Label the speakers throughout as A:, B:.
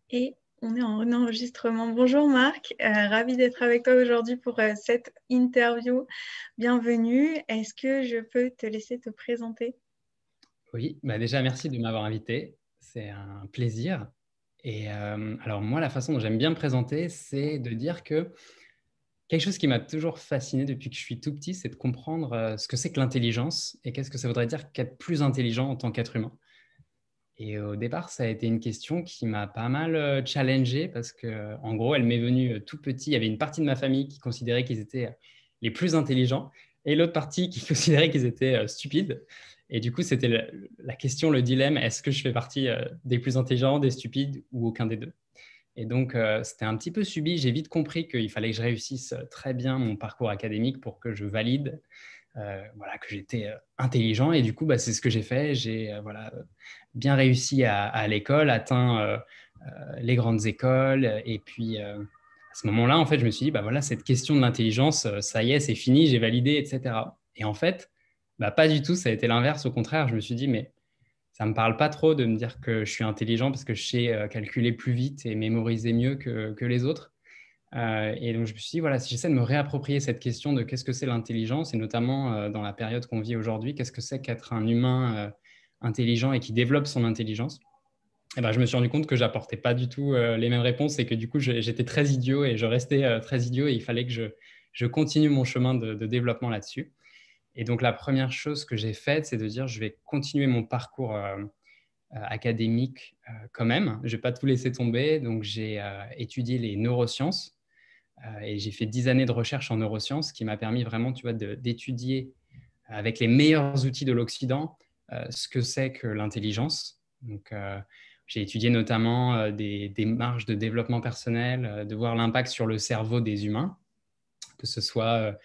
A: Et on est en enregistrement. Bonjour Marc, ravie d'être avec toi aujourd'hui pour cette interview. Bienvenue. Est-ce que je peux te laisser te présenter?
B: Oui, déjà, merci de m'avoir invité. C'est un plaisir. Et alors, moi, la façon dont j'aime bien me présenter, c'est de dire que quelque chose qui m'a toujours fasciné depuis que je suis tout petit, c'est de comprendre ce que c'est que l'intelligence et qu'est-ce que ça voudrait dire qu'être plus intelligent en tant qu'être humain. Et au départ, ça a été une question qui m'a pas mal challengé parce que, en gros, elle m'est venue tout petit. Il y avait une partie de ma famille qui considérait qu'ils étaient les plus intelligents et l'autre partie qui considérait qu'ils étaient stupides. Et du coup, c'était la question, le dilemme, est-ce que je fais partie des plus intelligents, des stupides ou aucun des deux? Et donc, c'était un petit peu subi. J'ai vite compris qu'il fallait que je réussisse très bien mon parcours académique pour que je valide voilà, que j'étais intelligent. Et du coup, c'est ce que j'ai fait. J'ai voilà, bien réussi à l'école, atteint les grandes écoles. Et puis, à ce moment-là, en fait, je me suis dit, voilà, cette question de l'intelligence, ça y est, c'est fini, j'ai validé, etc. Et en fait, pas du tout. Ça a été l'inverse. Au contraire, je me suis dit, mais ça ne me parle pas trop de me dire que je suis intelligent parce que je sais calculer plus vite et mémoriser mieux que les autres. Et donc, je me suis dit, voilà, si j'essaie de me réapproprier cette question de qu'est-ce que c'est l'intelligence, et notamment dans la période qu'on vit aujourd'hui, qu'est-ce que c'est qu'être un humain intelligent et qui développe son intelligence, et je me suis rendu compte que j'apportais pas du tout les mêmes réponses et que du coup, j'étais très idiot et je restais très idiot et il fallait que je continue mon chemin de développement là-dessus. Et donc, la première chose que j'ai faite, c'est de dire, je vais continuer mon parcours académique quand même. Je vais pas tout laisser tomber. Donc, j'ai étudié les neurosciences et j'ai fait 10 années de recherche en neurosciences qui m'a permis vraiment, tu vois, d'étudier avec les meilleurs outils de l'Occident ce que c'est que l'intelligence. Donc, j'ai étudié notamment des démarches de développement personnel, de voir l'impact sur le cerveau des humains, que ce soit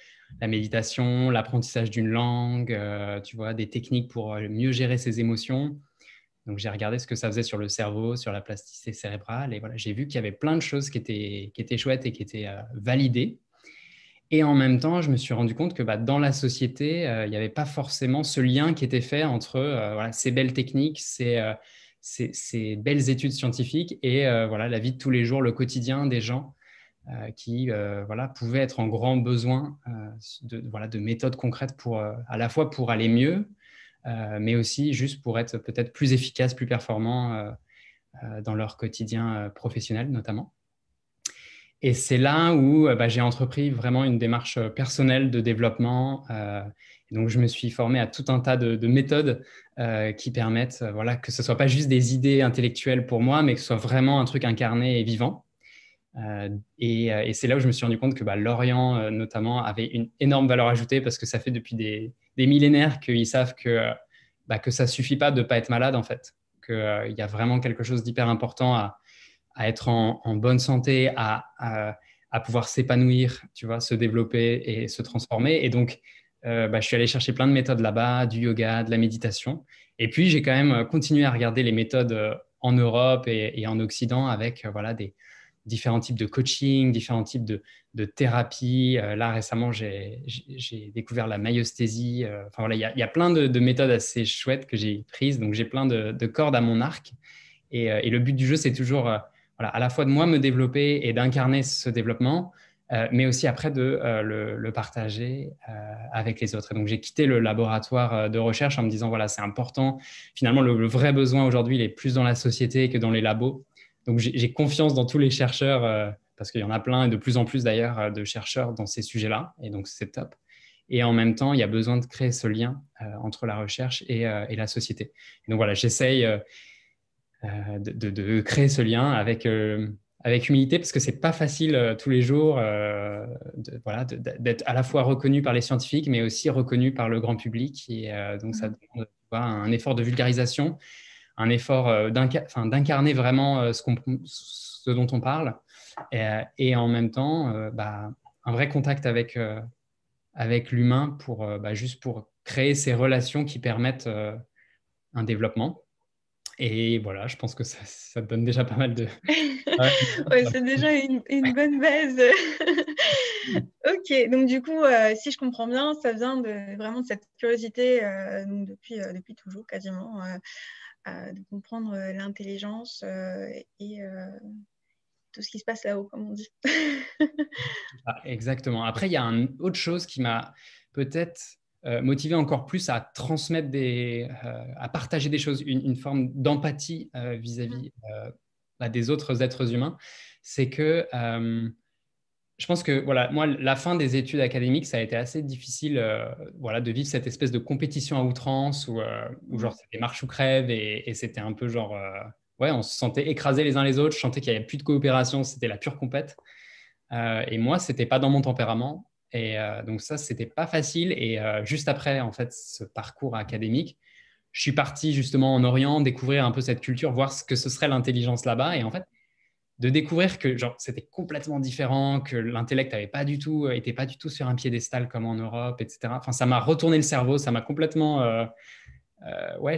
B: la méditation, l'apprentissage d'une langue, tu vois, des techniques pour mieux gérer ses émotions. Donc, j'ai regardé ce que ça faisait sur le cerveau, sur la plasticité cérébrale. Et voilà, j'ai vu qu'il y avait plein de choses qui étaient chouettes et qui étaient validées. Et en même temps, je me suis rendu compte que dans la société, il n'y avait pas forcément ce lien qui était fait entre voilà, ces belles techniques, ces belles études scientifiques et voilà, la vie de tous les jours, le quotidien des gens qui voilà, pouvaient être en grand besoin voilà, de méthodes concrètes pour, à la fois pour aller mieux, mais aussi juste pour être peut-être plus efficaces, plus performants dans leur quotidien professionnel notamment. Et c'est là où j'ai entrepris vraiment une démarche personnelle de développement. Et donc, je me suis formé à tout un tas de méthodes qui permettent voilà, que ce ne soit pas juste des idées intellectuelles pour moi, mais que ce soit vraiment un truc incarné et vivant. Et c'est là où je me suis rendu compte que l'Orient, notamment, avait une énorme valeur ajoutée parce que ça fait depuis des millénaires qu'ils savent que ça ne suffit pas de ne pas être malade, en fait. Qu'il y a vraiment quelque chose d'hyper important à être en bonne santé, à pouvoir s'épanouir, tu vois, se développer et se transformer. Et donc, je suis allé chercher plein de méthodes là-bas, du yoga, de la méditation. Et puis, j'ai quand même continué à regarder les méthodes en Europe et en Occident avec voilà, des différents types de coaching, différents types de thérapie. Là, récemment, j'ai découvert la myostésie. Enfin, voilà, il y a plein de méthodes assez chouettes que j'ai prises. Donc, j'ai plein de cordes à mon arc. Et le but du jeu, c'est toujours voilà, à la fois de moi me développer et d'incarner ce développement, mais aussi après de le partager avec les autres. Et donc, j'ai quitté le laboratoire de recherche en me disant, voilà, c'est important. Finalement, le vrai besoin aujourd'hui, il est plus dans la société que dans les labos. Donc, j'ai confiance dans tous les chercheurs, parce qu'il y en a plein, et de plus en plus d'ailleurs, de chercheurs dans ces sujets-là. Et donc, c'est top. Et en même temps, il y a besoin de créer ce lien entre la recherche et la société. Et donc, voilà, j'essaye de créer ce lien avec humilité, parce que c'est pas facile tous les jours voilà, d'être à la fois reconnu par les scientifiques, mais aussi reconnu par le grand public. Et donc, ça demande un effort de vulgarisation, un effort d'incarner vraiment ce dont on parle, et en même temps, un vrai contact avec l'humain pour, juste pour créer ces relations qui permettent un développement. Et voilà, je pense que ça te donne déjà pas mal de...
A: Ouais, c'est déjà une bonne base. Ok, donc du coup, si je comprends bien, ça vient vraiment de cette curiosité donc depuis toujours quasiment de comprendre l'intelligence et tout ce qui se passe là-haut, comme on dit.
B: Exactement. Après, il y a une autre chose qui m'a peut-être motivé encore plus à transmettre à partager des choses, une forme d'empathie vis-à-vis des autres êtres humains. C'est que je pense que voilà, moi, la fin des études académiques, ça a été assez difficile de vivre cette espèce de compétition à outrance où genre c'était marche ou crève et c'était un peu genre on se sentait écrasés les uns les autres. Je sentais qu'il n'y avait plus de coopération, c'était la pure compète. Et moi, c'était pas dans mon tempérament. Et donc ça, c'était pas facile. Et juste après, en fait, ce parcours académique, je suis parti justement en Orient découvrir un peu cette culture, voir ce que ce serait l'intelligence là-bas. Et en fait, de découvrir que genre, c'était complètement différent, que l'intellect était pas du tout sur un piédestal comme en Europe, etc. Enfin, ça m'a retourné le cerveau, ça m'a complètement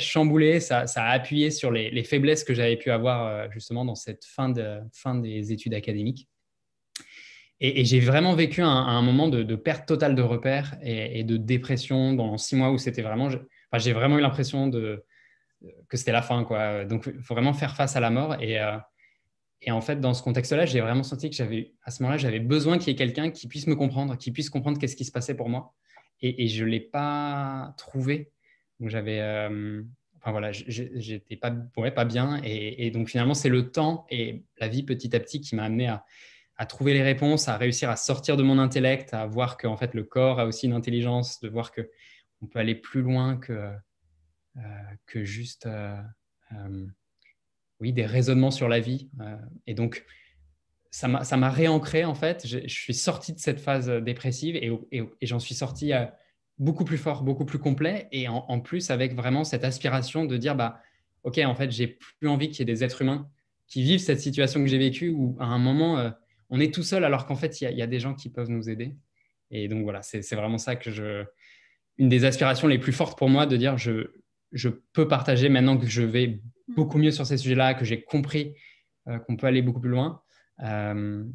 B: chamboulé, ça a appuyé sur les faiblesses que j'avais pu avoir justement dans cette fin des études académiques. Et j'ai vraiment vécu un moment de perte totale de repères et de dépression dans 6 mois où c'était vraiment, j'ai vraiment eu l'impression que c'était la fin, quoi. Donc, il faut vraiment faire face à la mort. Et en fait, dans ce contexte-là, j'ai vraiment senti que à ce moment-là, j'avais besoin qu'il y ait quelqu'un qui puisse me comprendre, qui puisse comprendre qu'est-ce qui se passait pour moi. Et je ne l'ai pas trouvé. Donc, j'étais pas bien. Et donc, finalement, c'est le temps et la vie petit à petit qui m'a amené à trouver les réponses, à réussir à sortir de mon intellect, à voir que en fait, le corps a aussi une intelligence, de voir qu'on peut aller plus loin que juste des raisonnements sur la vie. Et donc, ça m'a réancré en fait. Je suis sorti de cette phase dépressive et j'en suis sorti beaucoup plus fort, beaucoup plus complet et en plus avec vraiment cette aspiration de dire ok, en fait, j'ai plus envie qu'il y ait des êtres humains qui vivent cette situation que j'ai vécue où à un moment, on est tout seul alors qu'en fait, il y a des gens qui peuvent nous aider. Et donc voilà, c'est vraiment ça une des aspirations les plus fortes pour moi de dire je peux partager maintenant que je vais beaucoup mieux sur ces sujets-là, que j'ai compris qu'on peut aller beaucoup plus loin. Ça me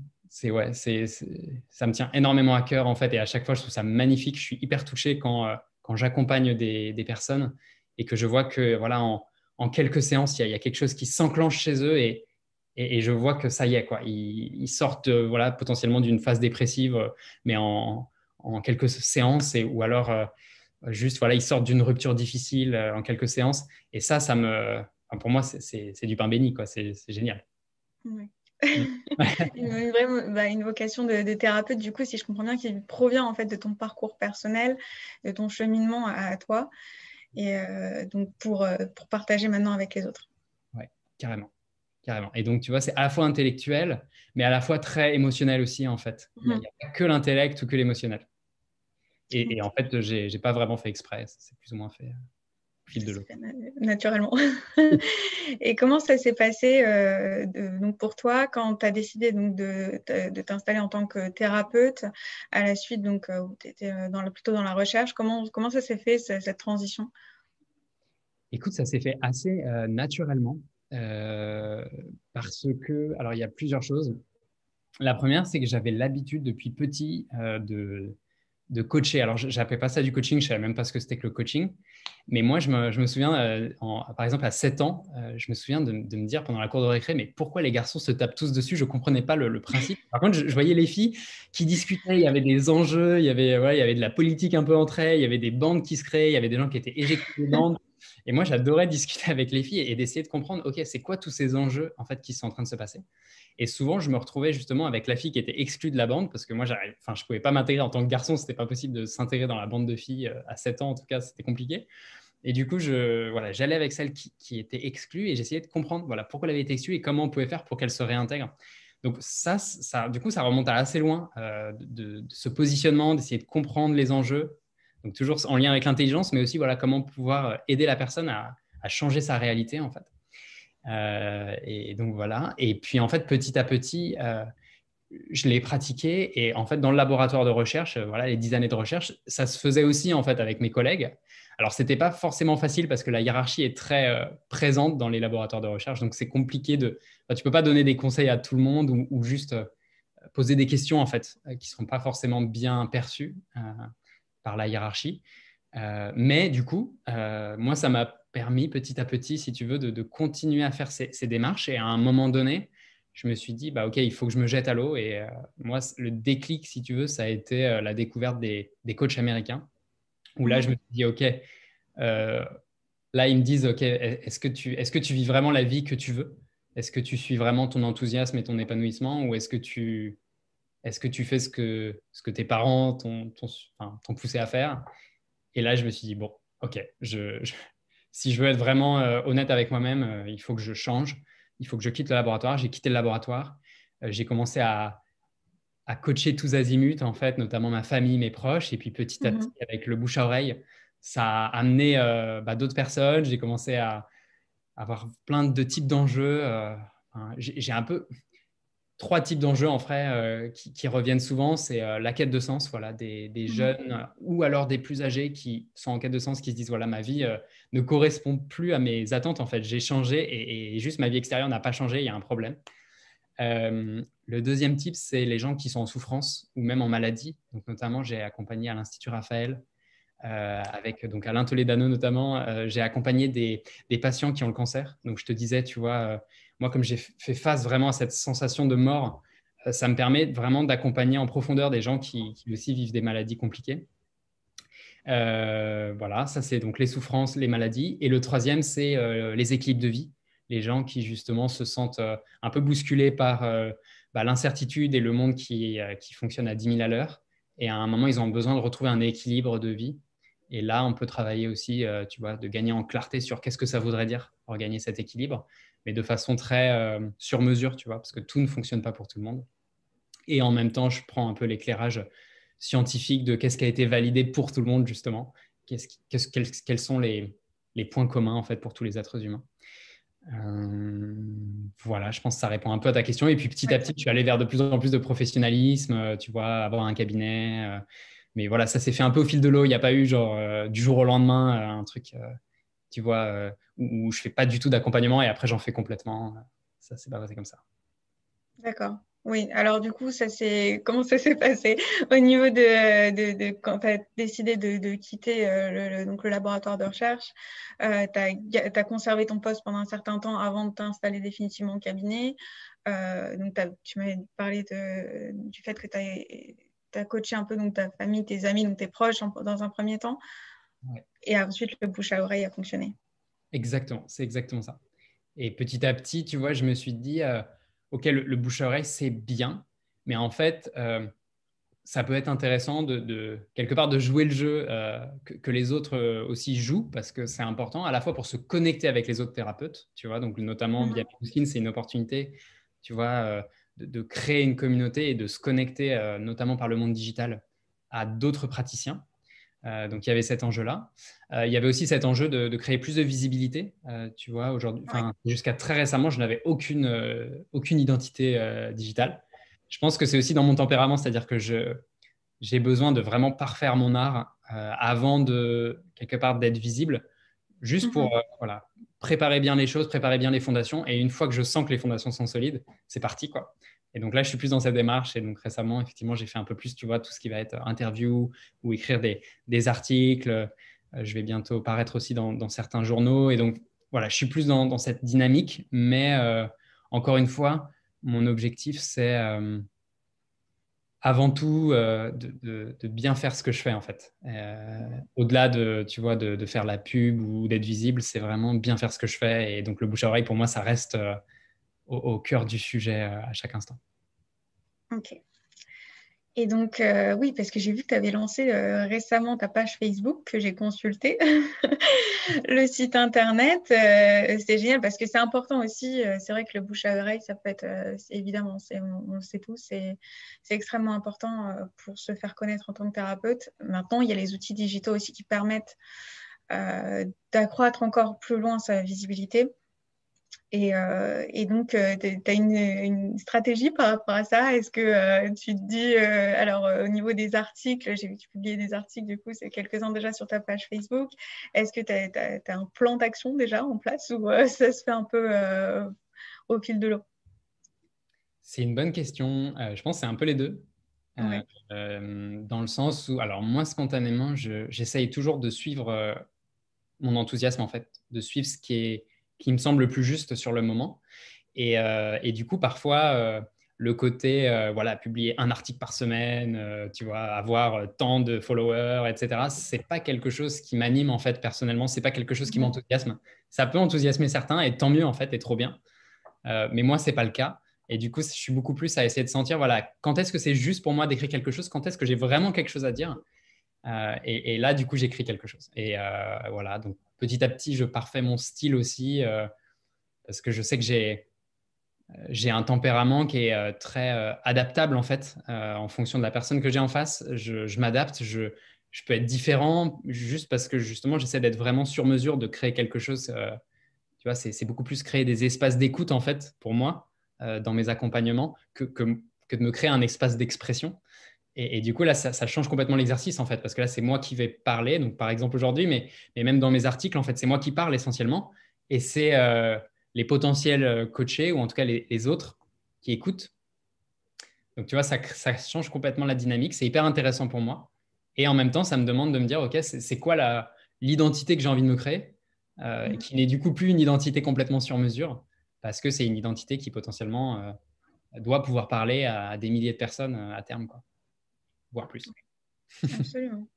B: tient énormément à cœur en fait et à chaque fois je trouve ça magnifique. Je suis hyper touché quand j'accompagne des personnes et que je vois que voilà en quelques séances il y a quelque chose qui s'enclenche chez eux et je vois que ça y est quoi. Ils sortent voilà potentiellement d'une phase dépressive mais en quelques séances ou alors juste voilà ils sortent d'une rupture difficile en quelques séances et pour moi c'est du pain béni quoi. C'est génial.
A: Oui.
B: Mm.
A: Une vocation de thérapeute, du coup, si je comprends bien, qui provient en fait de ton parcours personnel, de ton cheminement à toi, et donc pour partager maintenant avec les autres.
B: Oui, carrément. Carrément. Et donc, tu vois, c'est à la fois intellectuel, mais à la fois très émotionnel aussi, en fait. Il n'y a pas que l'intellect ou que l'émotionnel. Et en fait, je n'ai pas vraiment fait exprès. C'est plus ou moins fait au fil de l'eau.
A: Naturellement. Et comment ça s'est passé donc pour toi quand tu as décidé donc, de t'installer en tant que thérapeute à la suite donc, où tu étais plutôt dans la recherche, comment ça s'est fait cette transition?
B: Écoute, ça s'est fait assez naturellement parce que, alors il y a plusieurs choses. La première, c'est que j'avais l'habitude depuis petit de coacher. Alors, je n'appelais pas ça du coaching, je ne savais même pas ce que c'était que le coaching. Mais moi, je me souviens, par exemple, à 7 ans, je me souviens de me dire pendant la cour de récré, mais pourquoi les garçons se tapent tous dessus? Je ne comprenais pas le principe. Par contre, je voyais les filles qui discutaient, il y avait des enjeux, il y avait de la politique un peu entre elles, il y avait des bandes qui se créaient, il y avait des gens qui étaient éjectés des bandes. Et moi, j'adorais discuter avec les filles et d'essayer de comprendre, OK, c'est quoi tous ces enjeux en fait, qui sont en train de se passer? Et souvent, je me retrouvais justement avec la fille qui était exclue de la bande parce que moi, je ne pouvais pas m'intégrer en tant que garçon. Ce n'était pas possible de s'intégrer dans la bande de filles à 7 ans. En tout cas, c'était compliqué. Et du coup, j'allais avec celle qui était exclue et j'essayais de comprendre pourquoi elle avait été exclue et comment on pouvait faire pour qu'elle se réintègre. Donc du coup, ça remonte à assez loin de ce positionnement, d'essayer de comprendre les enjeux. Donc toujours en lien avec l'intelligence, mais aussi comment pouvoir aider la personne à changer sa réalité en fait. Et donc voilà. Et puis en fait, petit à petit, je l'ai pratiqué. Et en fait, dans le laboratoire de recherche, les 10 années de recherche, ça se faisait aussi en fait avec mes collègues. Alors, c'était pas forcément facile parce que la hiérarchie est très présente dans les laboratoires de recherche. Donc, c'est compliqué tu peux pas donner des conseils à tout le monde ou juste poser des questions en fait qui seront pas forcément bien perçues par la hiérarchie. Mais du coup, moi, ça m'a permis petit à petit, si tu veux, de continuer à faire ces démarches. Et à un moment donné, je me suis dit, bah, OK, il faut que je me jette à l'eau. Et moi, le déclic, si tu veux, ça a été la découverte des coachs américains, où là, je me suis dit, OK, là, ils me disent, OK, est-ce que tu vis vraiment la vie que tu veux? Est-ce que tu suis vraiment ton enthousiasme et ton épanouissement, ou est-ce que tu fais ce que tes parents t'ont poussé à faire? Et là, je me suis dit, bon, OK, si je veux être vraiment honnête avec moi-même, il faut que je change. Il faut que je quitte le laboratoire. J'ai quitté le laboratoire. J'ai commencé à coacher tous azimuts, en fait, notamment ma famille, mes proches. Et puis petit à petit,
A: Mhm.
B: avec le bouche à oreille, ça a amené d'autres personnes. J'ai commencé à avoir plein de types d'enjeux. J'ai un peu trois types d'enjeux en vrai qui reviennent souvent. C'est la quête de sens, voilà, des
A: Mhm.
B: jeunes ou alors des plus âgés qui sont en quête de sens, qui se disent, voilà, ma vie ne correspond plus à mes attentes. En fait, j'ai changé et juste ma vie extérieure n'a pas changé, il y a un problème. Le deuxième type, c'est les gens qui sont en souffrance ou même en maladie. Donc, notamment, j'ai accompagné à l'Institut Raphaël, avec donc Alain Toledano notamment, j'ai accompagné des patients qui ont le cancer. Donc je te disais, tu vois, moi comme j'ai fait face vraiment à cette sensation de mort, ça me permet vraiment d'accompagner en profondeur des gens qui aussi vivent des maladies compliquées. Voilà, ça c'est donc les souffrances, les maladies. Et le troisième, c'est les équilibres de vie. Les gens qui justement se sentent un peu bousculés par l'incertitude et le monde qui fonctionne à 10 000 à l'heure. Et à un moment, ils ont besoin de retrouver un équilibre de vie. Et là, on peut travailler aussi, tu vois, de gagner en clarté sur qu'est-ce que ça voudrait dire pour gagner cet équilibre, mais de façon très sur mesure, tu vois, parce que tout ne fonctionne pas pour tout le monde. Et en même temps, je prends un peu l'éclairage scientifique de qu'est-ce qui a été validé pour tout le monde, justement. Quels sont les points communs, en fait, pour tous les êtres humains. Euh, voilà, je pense que ça répond un peu à ta question. Et puis, petit à
A: Ouais.
B: petit, je suis allé vers de plus en plus de professionnalisme, tu vois, avoir un cabinet. Mais voilà, ça s'est fait un peu au fil de l'eau. Il n'y a pas eu, genre, du jour au lendemain, un truc, tu vois, où je fais pas du tout d'accompagnement et après, j'en fais complètement. Ça s'est pas passé comme ça.
A: D'accord. Oui, alors du coup, comment ça s'est passé au niveau de quand tu as décidé de quitter donc le laboratoire de recherche, tu as conservé ton poste pendant un certain temps avant de t'installer définitivement au cabinet. Donc tu m'avais parlé du fait que tu as coaché un peu donc, ta famille, tes amis, donc tes proches dans un premier temps,
B: Ouais.
A: et ensuite le bouche à oreille a fonctionné.
B: Exactement, c'est exactement ça. Et petit à petit, tu vois, je me suis dit, OK, le bouche-à-oreille, c'est bien, mais en fait, ça peut être intéressant quelque part de jouer le jeu que les autres aussi jouent, parce que c'est important à la fois pour se connecter avec les autres thérapeutes, tu vois, donc notamment via
A: Mhm.
B: Skin, c'est une opportunité, tu vois, de créer une communauté et de se connecter, notamment par le monde digital, à d'autres praticiens. Donc il y avait cet enjeu-là. Il y avait aussi cet enjeu de créer plus de visibilité. Tu vois, aujourd'hui,
A: Ouais.
B: enfin, jusqu'à très récemment, je n'avais aucune identité digitale. Je pense que c'est aussi dans mon tempérament, c'est-à-dire que j'ai besoin de vraiment parfaire mon art avant de, quelque part, d'être visible, juste pour
A: Mhm.
B: voilà, préparer bien les choses, préparer bien les fondations. Et une fois que je sens que les fondations sont solides, c'est parti, quoi. Et donc là, je suis plus dans cette démarche. Et donc récemment, effectivement, j'ai fait un peu plus, tu vois, tout ce qui va être interview ou écrire des articles. Je vais bientôt paraître aussi dans certains journaux. Et donc, voilà, je suis plus dans cette dynamique. Mais encore une fois, mon objectif, c'est avant tout de bien faire ce que je fais, en fait. Au-delà de, tu vois, de faire la pub ou d'être visible, c'est vraiment bien faire ce que je fais. Et donc, le bouche à oreille, pour moi, ça reste au cœur du sujet à chaque instant.
A: Ok. Et donc, oui, parce que j'ai vu que tu avais lancé récemment ta page Facebook que j'ai consultée, le site internet. C'est génial parce que c'est important aussi. C'est vrai que le bouche à oreille, ça peut être, évidemment, on le sait tous, c'est extrêmement important pour se faire connaître en tant que thérapeute. Maintenant, il y a les outils digitaux aussi qui permettent d'accroître encore plus loin sa visibilité. Et donc, tu as une stratégie par rapport à ça? Est-ce que tu te dis, alors au niveau des articles, j'ai vu que tu publiais des articles, du coup, c'est quelques-uns déjà sur ta page Facebook. Est-ce que tu as un plan d'action déjà en place ou ça se fait un peu au fil de l'eau?
B: C'est une bonne question. Je pense que c'est un peu les deux. Euh,
A: Ouais.
B: dans le sens où, alors moi, spontanément, j'essaye toujours de suivre mon enthousiasme, en fait, de suivre qui me semble le plus juste sur le moment. Et du coup, parfois, le côté, voilà, publier un article par semaine, tu vois, avoir tant de followers, etc., c'est pas quelque chose qui m'anime, en fait, personnellement. C'est pas quelque chose qui m'enthousiasme. Ça peut enthousiasmer certains, et tant mieux, en fait, et trop bien. Mais moi, c'est pas le cas. Et du coup, je suis beaucoup plus à essayer de sentir, voilà, quand est-ce que c'est juste pour moi d'écrire quelque chose, quand est-ce que j'ai vraiment quelque chose à dire. Et là, du coup, j'écris quelque chose. Et voilà, donc petit à petit, je parfais mon style aussi, parce que je sais que j'ai un tempérament qui est très adaptable en fait, en fonction de la personne que j'ai en face. Je m'adapte, je peux être différent juste parce que justement j'essaie d'être vraiment sur mesure, de créer quelque chose. Tu vois, c'est beaucoup plus créer des espaces d'écoute en fait pour moi dans mes accompagnements que de me créer un espace d'expression. Et du coup, là, ça change complètement l'exercice, en fait, parce que là, c'est moi qui vais parler, donc par exemple aujourd'hui, mais même dans mes articles, en fait, c'est moi qui parle essentiellement, et c'est les potentiels coachés, ou en tout cas les autres, qui écoutent. Donc, tu vois, ça change complètement la dynamique, c'est hyper intéressant pour moi. Et en même temps, ça me demande de me dire, OK, c'est quoi l'identité que j'ai envie de me créer, et qui n'est du coup plus une identité complètement sur mesure, parce que c'est une identité qui potentiellement doit pouvoir parler à des milliers de personnes à terme, quoi, voire plus.
A: Absolument.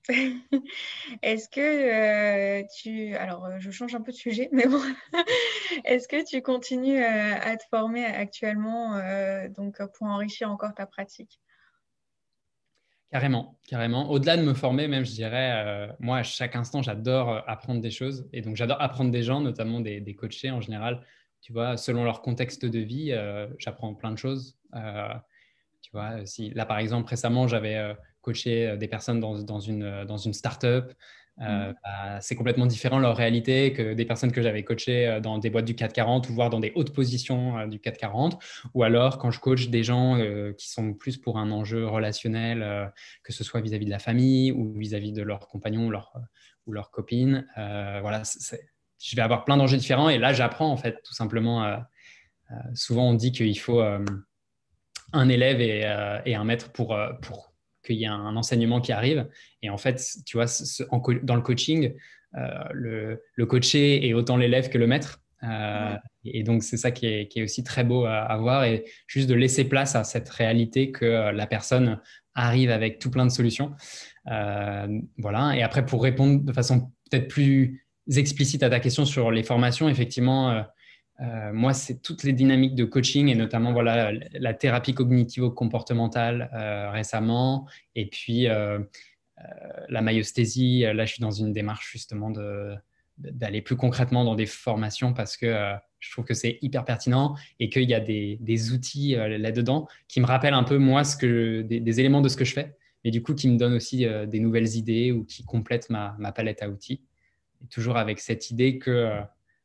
A: Est-ce que alors je change un peu de sujet, mais bon, est-ce que tu continues à te former actuellement donc pour enrichir encore ta pratique?
B: Carrément, carrément. Au-delà de me former, même, je dirais, moi, à chaque instant, j'adore apprendre des choses. Et donc, j'adore apprendre des gens, notamment des coachés en général. Tu vois, selon leur contexte de vie, j'apprends plein de choses. Tu vois, si, là, par exemple, récemment, j'avais coaché des personnes dans une start-up. Bah, c'est complètement différent leur réalité que des personnes que j'avais coachées dans des boîtes du CAC 40 ou voire dans des hautes positions du CAC 40. Ou alors, quand je coach des gens qui sont plus pour un enjeu relationnel, que ce soit vis-à-vis de la famille ou vis-à-vis de leurs compagnons ou leurs copines. Voilà, je vais avoir plein d'enjeux différents et là, j'apprends en fait, tout simplement. Souvent, on dit qu'il faut un élève et un maître pour qu'il y ait un enseignement qui arrive. Et en fait, tu vois, dans le coaching, le coaché est autant l'élève que le maître. Et donc, c'est ça qui est aussi très beau à voir et juste de laisser place à cette réalité que la personne arrive avec tout plein de solutions. Voilà. Et après, pour répondre de façon peut-être plus explicite à ta question sur les formations, effectivement, moi, c'est toutes les dynamiques de coaching et notamment voilà, la thérapie cognitivo-comportementale récemment et puis la myosthésie. Là, je suis dans une démarche justement d'aller plus concrètement dans des formations parce que je trouve que c'est hyper pertinent et qu'il y a des outils là-dedans qui me rappellent un peu moi des éléments de ce que je fais, mais du coup qui me donnent aussi des nouvelles idées ou qui complètent ma palette à outils. Et toujours avec cette idée que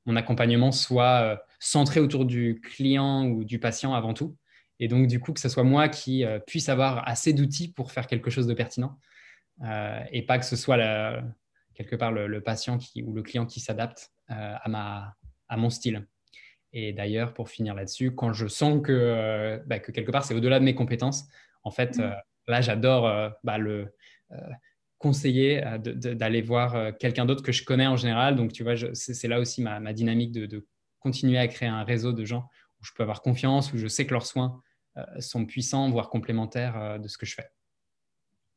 B: mon accompagnement soit centré autour du client ou du patient avant tout. Et donc, du coup, que ce soit moi qui puisse avoir assez d'outils pour faire quelque chose de pertinent et pas que ce soit quelque part le patient ou le client qui s'adapte à mon style. Et d'ailleurs, pour finir là-dessus, quand je sens que quelque part c'est au-delà de mes compétences, en fait, là, j'adore euh, conseiller d'aller voir quelqu'un d'autre que je connais en général. Donc, tu vois, c'est là aussi ma dynamique de continuer à créer un réseau de gens où je peux avoir confiance, où je sais que leurs soins sont puissants, voire complémentaires de ce que je fais.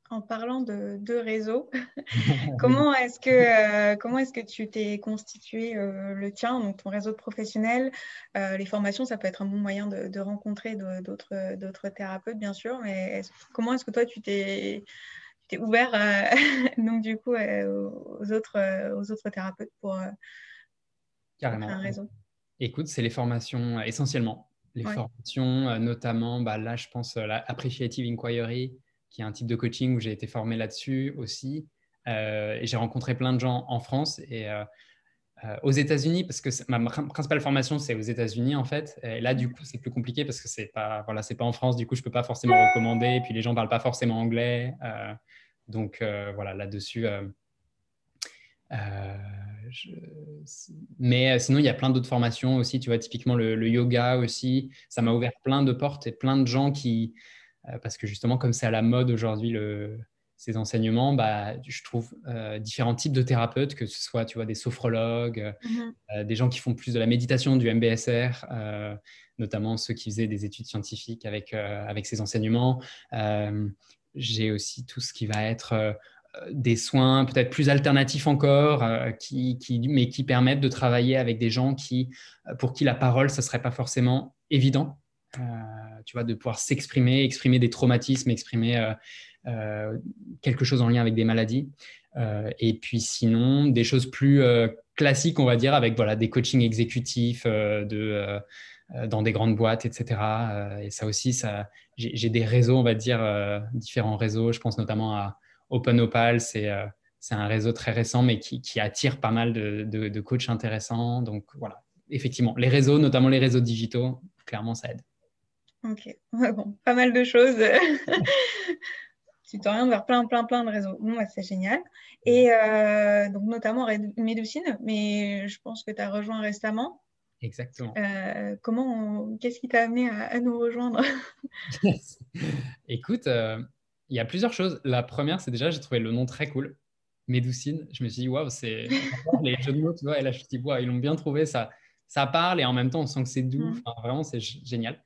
A: En parlant de réseau,
B: Vas-y.
A: comment est-ce que tu t'es constitué le tien, donc ton réseau professionnel? Les formations, ça peut être un bon moyen de rencontrer d'autres thérapeutes, bien sûr, mais comment est-ce que toi, tu t'es ouvert donc du coup aux autres thérapeutes pour créer
B: Carrément.
A: un réseau?
B: Écoute, c'est les formations essentiellement. Les
A: Oui.
B: formations, notamment, bah, là, je pense la Appreciative Inquiry, qui est un type de coaching où j'ai été formé là-dessus aussi. Et j'ai rencontré plein de gens en France et aux États-Unis, parce que ma principale formation, c'est aux États-Unis, en fait. Et là, du coup, c'est plus compliqué parce que c'est pas en France. Du coup, je peux pas forcément recommander. Et puis, les gens parlent pas forcément anglais. Donc, voilà, là-dessus. Euh, je- Mais sinon, il y a plein d'autres formations aussi. Tu vois, typiquement le yoga aussi. Ça m'a ouvert plein de portes et plein de gens parce que justement, comme c'est à la mode aujourd'hui, ces enseignements, je trouve différents types de thérapeutes, que ce soit, tu vois, des sophrologues, des gens qui font plus de la méditation, du MBSR, notamment ceux qui faisaient des études scientifiques avec ces enseignements. J'ai aussi tout ce qui va être des soins peut-être plus alternatifs encore, mais qui permettent de travailler avec des gens pour qui la parole, ce ne serait pas forcément évident. Tu vois, de pouvoir s'exprimer, exprimer des traumatismes, exprimer quelque chose en lien avec des maladies. Et puis sinon, des choses plus classiques, on va dire, avec voilà, des coachings exécutifs dans des grandes boîtes, etc. Et ça aussi, j'ai des réseaux, on va dire, différents réseaux. Je pense notamment à Open Opal, c'est un réseau très récent, mais qui attire pas mal de coachs intéressants. Donc voilà, effectivement, les réseaux, notamment les réseaux digitaux, clairement, ça aide.
A: Ok, ouais, bon, pas mal de choses. Tu t'orientes vers plein de réseaux. Bon, c'est génial. Et donc, notamment Médecine, mais je pense que tu as rejoint récemment.
B: Exactement.
A: Qu'est-ce qui t'a amené à nous rejoindre?
B: Écoute, il y a plusieurs choses. La première, c'est déjà, j'ai trouvé le nom très cool. Médoucine. Je me suis dit, waouh, les jeux de mots, tu vois. Et là, je me suis dit, waouh, ils l'ont bien trouvé. Ça parle et en même temps, on sent que c'est doux. Enfin, vraiment, c'est génial.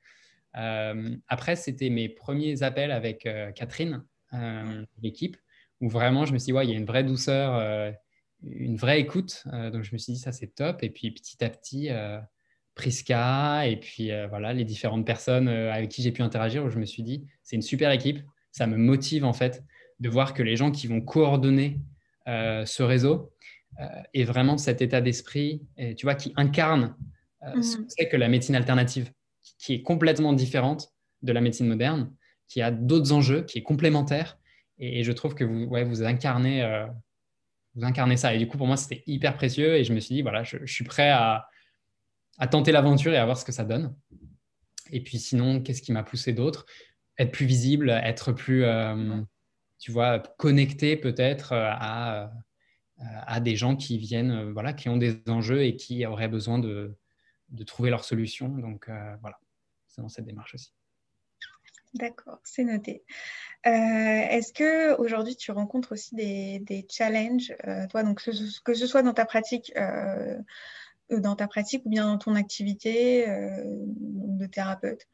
B: Après, c'était mes premiers appels avec Catherine, l'équipe, où vraiment, je me suis dit, ouais, il y a une vraie douceur, une vraie écoute. Donc, je me suis dit, ça, c'est top. Et puis, petit à petit, Priska, et puis voilà, les différentes personnes avec qui j'ai pu interagir, où je me suis dit, c'est une super équipe. Ça me motive, en fait, de voir que les gens qui vont coordonner ce réseau aient vraiment cet état d'esprit, et, tu vois, qui incarne ce que c'est que la médecine alternative, qui est complètement différente de la médecine moderne, qui a d'autres enjeux, qui est complémentaire. Et je trouve que vous incarnez ça. Et du coup, pour moi, c'était hyper précieux. Et je me suis dit, voilà, je suis prêt à tenter l'aventure et à voir ce que ça donne. Et puis sinon, qu'est-ce qui m'a poussé d'autre? Être plus visible, être plus, tu vois, connecté peut-être à des gens qui viennent, voilà, qui ont des enjeux et qui auraient besoin de trouver leur solution. Donc voilà, c'est dans cette démarche aussi.
A: D'accord, c'est noté. Est-ce que aujourd'hui tu rencontres aussi des challenges, toi, donc que ce soit dans ta pratique ou bien dans ton activité de thérapeute?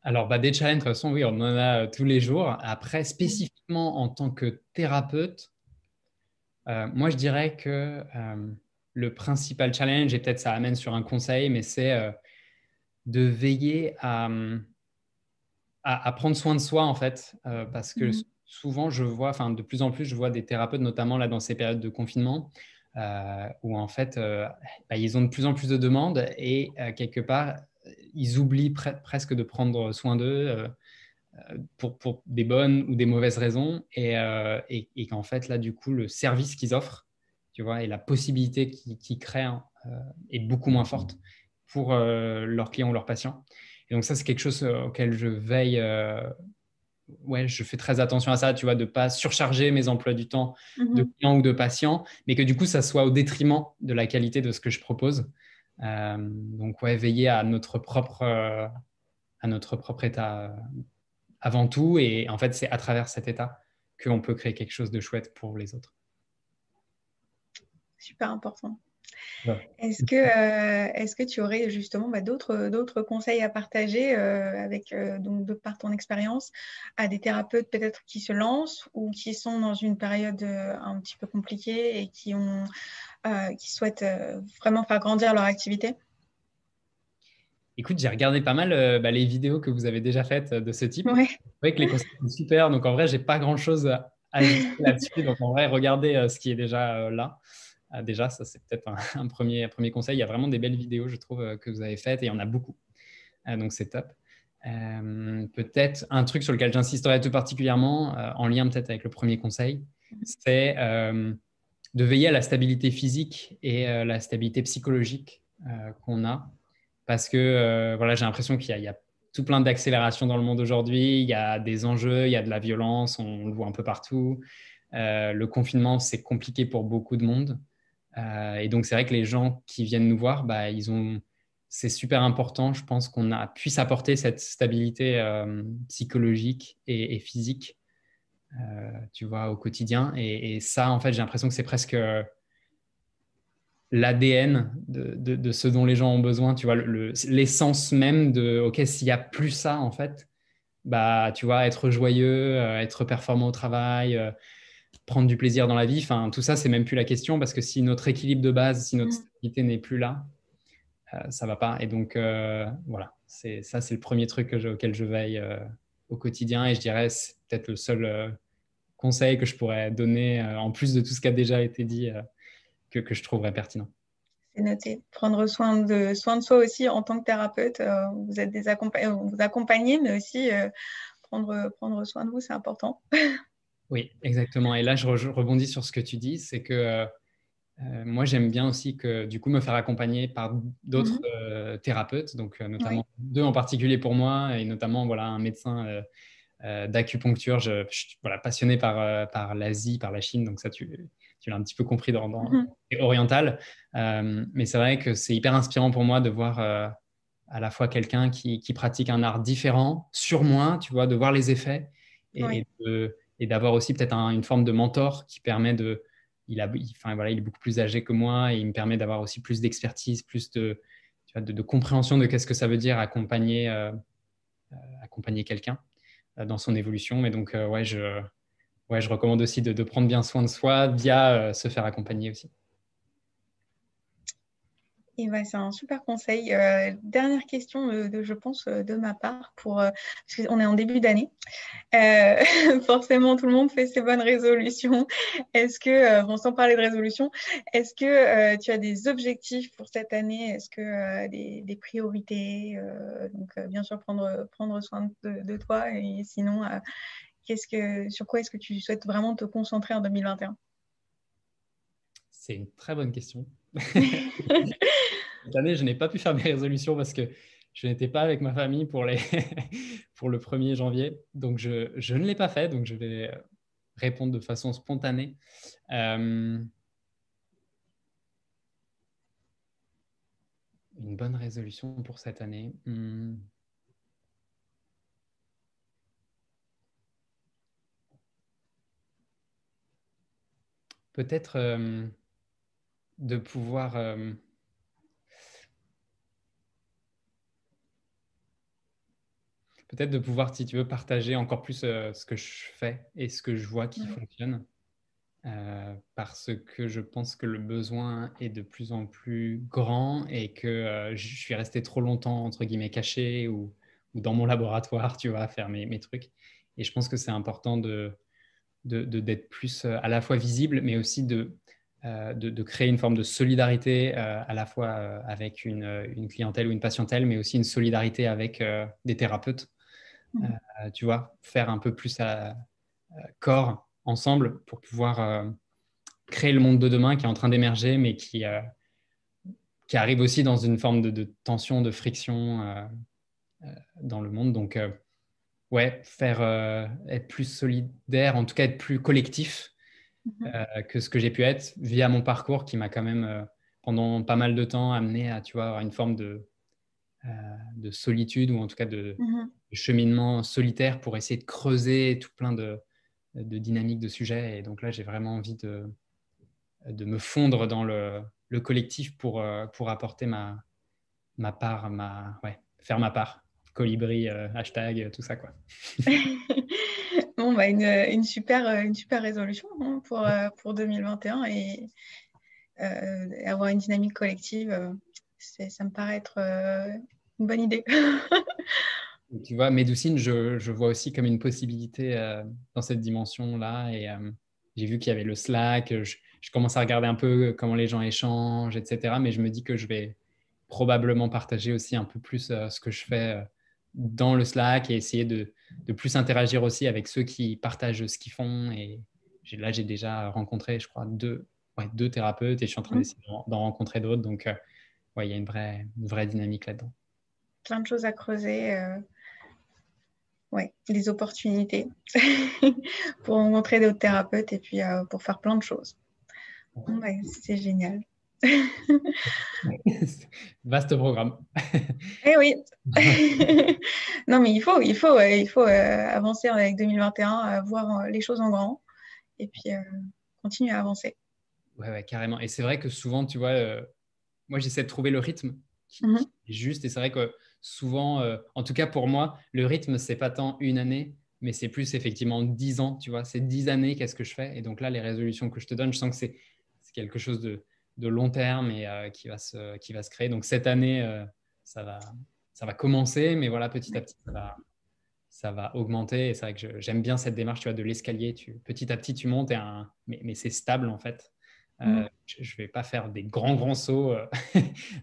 B: Alors, des challenges, de toute façon, oui, on en a tous les jours. Après, spécifiquement en tant que thérapeute, moi, je dirais que le principal challenge, et peut-être ça amène sur un conseil, mais c'est de veiller à prendre soin de soi, en fait, parce que souvent, de plus en plus, je vois des thérapeutes, notamment là dans ces périodes de confinement, où en fait, ils ont de plus en plus de demandes et quelque part, ils oublient presque de prendre soin d'eux pour des bonnes ou des mauvaises raisons et qu'en fait, là, du coup, le service qu'ils offrent, tu vois, et la possibilité qu'ils créent est beaucoup moins forte pour leurs clients ou leurs patients. Et donc ça, c'est quelque chose auquel je veille. Ouais, je fais très attention à ça, tu vois, de ne pas surcharger mes emplois du temps de clients ou de patients, mais que du coup, ça soit au détriment de la qualité de ce que je propose. Donc, ouais, veiller à notre propre état avant tout. Et en fait, c'est à travers cet état qu'on peut créer quelque chose de chouette pour les autres.
A: Super important.
B: Ouais.
A: Est-ce que tu aurais justement d'autres conseils à partager donc par ton expérience à des thérapeutes peut-être qui se lancent ou qui sont dans une période un petit peu compliquée et qui souhaitent vraiment faire grandir leur activité?
B: Écoute, j'ai regardé pas mal les vidéos que vous avez déjà faites de ce type.
A: Ouais.
B: C'est vrai que les conseils sont super. Donc, en vrai, j'ai pas grand-chose à ajouter là-dessus. Donc, en vrai, regardez ce qui est déjà là. Déjà, ça, c'est peut-être un premier conseil. Il y a vraiment des belles vidéos, je trouve, que vous avez faites et il y en a beaucoup. Donc, c'est top. Peut-être un truc sur lequel j'insisterai tout particulièrement, en lien peut-être avec le premier conseil, c'est de veiller à la stabilité physique et la stabilité psychologique qu'on a. Parce que voilà, j'ai l'impression qu'il y a tout plein d'accélération dans le monde aujourd'hui. Il y a des enjeux, il y a de la violence, on le voit un peu partout. Le confinement, c'est compliqué pour beaucoup de monde. Et donc, c'est vrai que les gens qui viennent nous voir, c'est super important, je pense, puisse apporter cette stabilité psychologique et physique tu vois, au quotidien. Et ça, en fait, j'ai l'impression que c'est presque l'ADN de ce dont les gens ont besoin, tu vois, l'essence même de, OK, s'il n'y a plus ça, en fait, bah, tu vois, être joyeux, être performant au travail, prendre du plaisir dans la vie, enfin, tout ça, c'est même plus la question parce que si notre équilibre de base, si notre stabilité n'est plus là, ça va pas. Et donc, voilà, c'est le premier truc auquel je veille au quotidien. Et je dirais, c'est peut-être le seul conseil que je pourrais donner, en plus de tout ce qui a déjà été dit, que je trouverais pertinent.
A: C'est noté. Prendre soin de soi aussi en tant que thérapeute. Vous êtes vous accompagnez, mais aussi prendre soin de vous, c'est important.
B: Oui, exactement. Et là, je rebondis sur ce que tu dis, c'est que moi, j'aime bien aussi que, du coup, me faire accompagner par d'autres thérapeutes, donc notamment
A: Oui.
B: deux en particulier pour moi, et notamment voilà, un médecin d'acupuncture. Je suis voilà, passionné par l'Asie, par la Chine, donc ça, tu l'as un petit peu compris et oriental. Mais c'est vrai que c'est hyper inspirant pour moi de voir à la fois quelqu'un qui pratique un art différent sur moi, tu vois, de voir les effets
A: Oui.
B: et d'avoir aussi peut-être une forme de mentor qui permet de enfin, voilà, il est beaucoup plus âgé que moi et il me permet d'avoir aussi plus d'expertise, plus tu vois, de compréhension de qu'est-ce que ça veut dire accompagner quelqu'un dans son évolution. Mais donc, ouais, je recommande aussi de prendre bien soin de soi via se faire accompagner aussi.
A: Et ben, c'est un super conseil. Dernière question, je pense, de ma part, parce qu'on est en début d'année. Forcément, tout le monde fait ses bonnes résolutions. Est-ce que, bon, sans parler de résolution, est-ce que tu as des objectifs pour cette année? Est-ce que des priorités? Donc, bien sûr, prendre soin de toi. Et sinon, sur quoi est-ce que tu souhaites vraiment te concentrer en 2021?
B: C'est une très bonne question. Cette année, je n'ai pas pu faire mes résolutions parce que je n'étais pas avec ma famille pour pour le 1er janvier. Donc, je ne l'ai pas fait. Donc, je vais répondre de façon spontanée. Une bonne résolution pour cette année. Peut-être de pouvoir... peut-être de pouvoir, si tu veux, partager encore plus ce que je fais et ce que je vois qui fonctionne. Parce que je pense que le besoin est de plus en plus grand et que je suis resté trop longtemps, entre guillemets, caché ou dans mon laboratoire, tu vois, à faire mes trucs. Et je pense que c'est important d'être plus à la fois visible, mais aussi de créer une forme de solidarité à la fois avec une clientèle ou une patientèle, mais aussi une solidarité avec des thérapeutes. Tu vois, faire un peu plus à corps ensemble pour pouvoir créer le monde de demain qui est en train d'émerger, mais qui arrive aussi dans une forme de tension, de friction dans le monde. Donc, ouais, être plus solidaire, en tout cas être plus collectif que ce que j'ai pu être via mon parcours qui m'a quand même, pendant pas mal de temps, amené à, tu vois, avoir une forme de solitude ou en tout cas de cheminement solitaire pour essayer de creuser tout plein de dynamiques de sujets. Et donc là, j'ai vraiment envie de me fondre dans le collectif pour apporter ma part, ouais, faire ma part. Colibri, hashtag, tout ça, quoi.
A: Bon, bah, une super résolution, hein, pour 2021 et avoir une dynamique collective, ça me paraît être une bonne idée.
B: Et tu vois, Médoucine, je vois aussi comme une possibilité dans cette dimension-là. Et j'ai vu qu'il y avait le Slack. Je commence à regarder un peu comment les gens échangent, etc. Mais je me dis que je vais probablement partager aussi un peu plus ce que je fais dans le Slack et essayer de plus interagir aussi avec ceux qui partagent ce qu'ils font. Et là, j'ai déjà rencontré, je crois, deux thérapeutes et je suis en train d'essayer d'en rencontrer d'autres. Donc, ouais, il y a une vraie dynamique là-dedans.
A: Plein de choses à creuser. Ouais, des opportunités pour rencontrer d'autres thérapeutes et puis pour faire plein de choses. Bon, bah, c'est génial.
B: Vaste programme.
A: Eh oui. Non, mais il faut avancer avec 2021, voir les choses en grand et puis continuer à avancer.
B: Ouais, ouais, carrément. Et c'est vrai que souvent, tu vois, moi, j'essaie de trouver le rythme qui
A: Mhm.
B: est juste. Et c'est vrai que souvent, en tout cas pour moi, le rythme, c'est pas tant une année, mais c'est plus effectivement 10 ans, tu vois. C'est 10 années, qu'est-ce que je fais? Et donc là, les résolutions que je te donne, je sens que c'est quelque chose de long terme et qui va se créer. Donc cette année, ça va, ça va commencer, mais voilà, petit à
A: Ouais.
B: petit, ça va augmenter. Et c'est vrai que j'aime bien cette démarche, tu vois, de l'escalier. Petit à petit, tu montes, mais c'est stable en fait.
A: Mhm.
B: Je ne vais pas faire des grands, grands sauts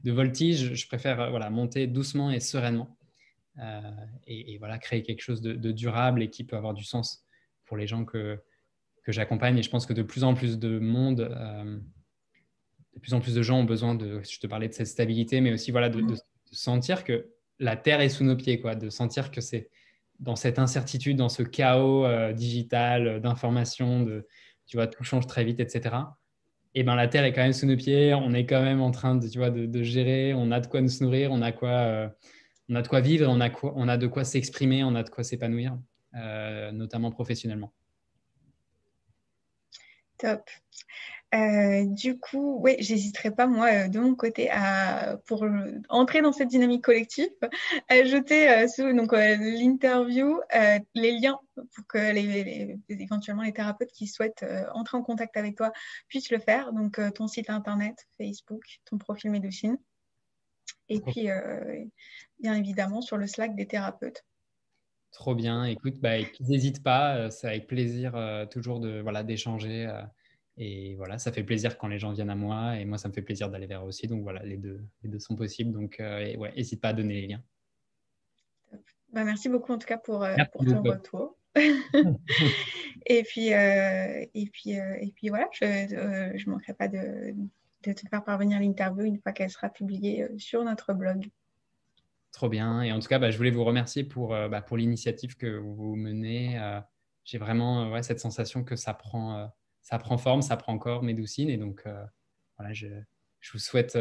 B: de voltige. Je préfère voilà, monter doucement et sereinement euh, et voilà, créer quelque chose de durable et qui peut avoir du sens pour les gens que j'accompagne. Et je pense que de plus en plus de monde, de plus en plus de gens ont besoin de, je te parlais de cette stabilité, mais aussi voilà, de sentir que la terre est sous nos pieds, quoi, de sentir que c'est dans cette incertitude, dans ce chaos digital, d'information, tu vois, tout change très vite, etc. Et ben la terre est quand même sous nos pieds, on est quand même en train de, tu vois, de gérer, on a de quoi nous nourrir, on a de quoi vivre, on a de quoi s'exprimer, on a de quoi s'épanouir, notamment professionnellement.
A: Top. Du coup, ouais, j'hésiterai pas, moi, de mon côté, pour entrer dans cette dynamique collective, ajouter sous donc, l'interview les liens pour que éventuellement les thérapeutes qui souhaitent entrer en contact avec toi puissent le faire. Donc, ton site internet, Facebook, ton profil Médecine, et
B: Trop,
A: puis, bien évidemment, sur le Slack des thérapeutes.
B: trop bien. Écoute, bah, n'hésite pas, c'est avec plaisir toujours voilà, d'échanger. Et voilà, ça fait plaisir quand les gens viennent à moi et moi, ça me fait plaisir d'aller vers eux aussi. Donc voilà, les deux sont possibles. Donc et ouais, n'hésite pas à donner les liens.
A: Bah, merci beaucoup en tout cas
B: Merci
A: pour ton
B: beaucoup.
A: retour. Et puis voilà, je ne manquerai pas de te faire parvenir l'interview une fois qu'elle sera publiée sur notre blog.
B: Trop bien. Et en tout cas, bah, je voulais vous remercier pour l'initiative que vous menez. J'ai vraiment ouais, cette sensation que ça prend forme, ça prend corps, Médoucine. Et donc, voilà, je vous souhaite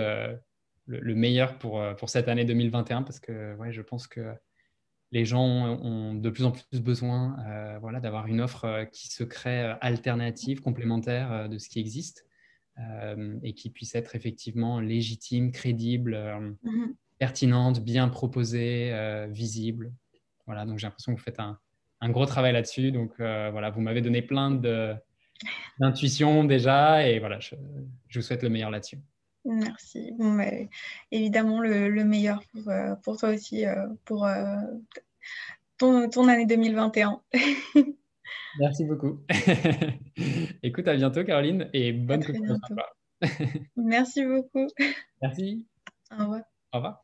B: le meilleur pour cette année 2021 parce que ouais, je pense que les gens ont de plus en plus besoin voilà, d'avoir une offre qui se crée alternative, complémentaire de ce qui existe et qui puisse être effectivement légitime, crédible.
A: Mhm.
B: Pertinente, bien proposée, visible. Voilà, donc j'ai l'impression que vous faites un gros travail là-dessus. Donc voilà, vous m'avez donné d'intuitions déjà et voilà, je vous souhaite le meilleur là-dessus.
A: Merci. Bon, bah, évidemment, le meilleur pour toi aussi, pour ton année 2021.
B: Merci beaucoup. Écoute, à bientôt Caroline et
A: À
B: bonne
A: très
B: continuation
A: bientôt.
B: à toi.
A: Merci beaucoup.
B: Merci.
A: Au revoir.
B: Au revoir.